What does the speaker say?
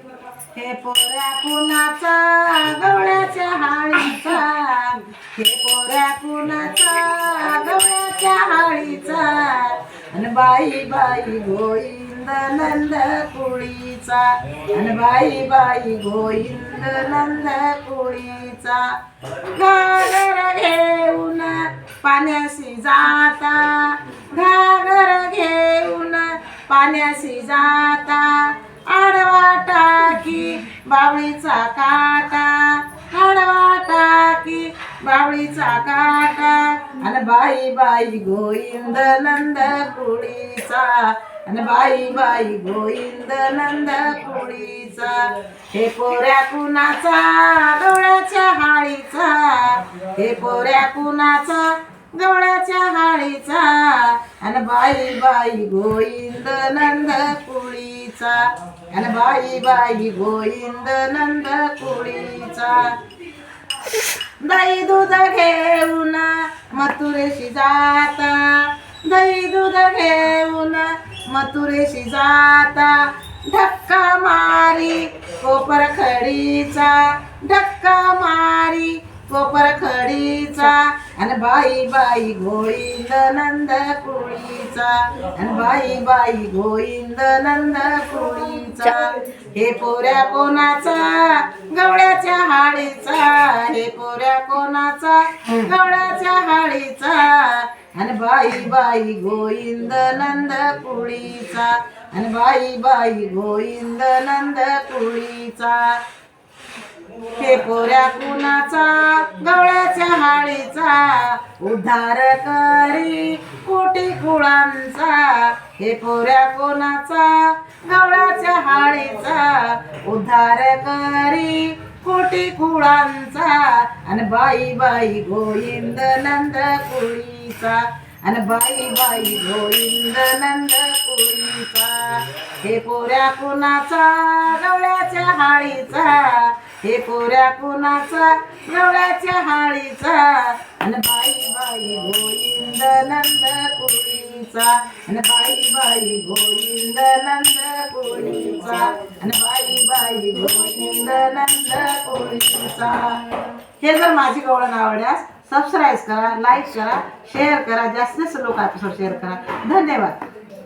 हे पोऱ्या कुणाचा गवळ्याच्या हाळीचा, हे पोऱ्या कुणाचा गवळ्याच्या हाळीचा, अन बाई बाई गोविंद नंद कुळीचा, अन बाई बाई गोविंद नंद कुळीचा. घागर घेऊन पाण्याशी जाता, घागर घेऊन पाण्याशी जाता, आडवा टाकी बावळीचा काटा, आडवा टाकी बावळीचा काटा, अन बाई बाई गोविंद नंद कुळीचा, अन बाई बाई गोविंद नंद कुळीचा. हे पोऱ्या कुणाचा गवळ्याच्या हाळीचा, हे पोऱ्या कुणाचा गवळ्याच्या हाळीचा, अन बाई बाई गोविंद नंद कुळीचा, अन बाई बाई गोविंद नंद कुळीचा. दही दूध घेऊन मथुरेशी जाता, दही दूध घेऊन मथुरेशी जाता, धक्का मारी कोपर खडीचा, धक्का मारी कोपर खडीचा, अन बाई बाई गोविंद नंद कुळीचा, अन बाई बाई गोविंद नंद कुळीचा. हे पोऱ्या कोणाचा गवळ्याच्या हाळीचा, हे पोऱ्या कोणाचा गवळ्याच्या हाळीचा, अन बाई बाई गोविंद नंद कुळीचा, अन बाई बाई गोविंद नंद कुळीचा. हे पोऱ्या कुणाचा गवळ्याच्या हाळीचा, उद्धार करी कोटी कुळांचा, हे पोऱ्या कोणाचा गवळ्याच्या हाळीचा, उद्धार करी कोटी कुळांचा, अन बाई बाई गोविंद नंद कुळीचा, अन बाई बाई गोविंद नंद कुळीचा. हे पोऱ्या कुणाचा गवळ्याच्या हाळीचा, हे पोऱ्या कुणाचा गवळ्याच्या हाळीचा, अन बाई बाई गोविंद नंद कुळीचा, अन बाई बाई गोविंद नंद कुळीचा, अन बाई बाई गोविंद नंद कुळीचा. हे जर माझी गवळण आवडल्यास सबस्क्राईब करा, लाईक करा, शेअर करा, जास्तीत जास्त लोक एपिसोड शेअर करा. धन्यवाद.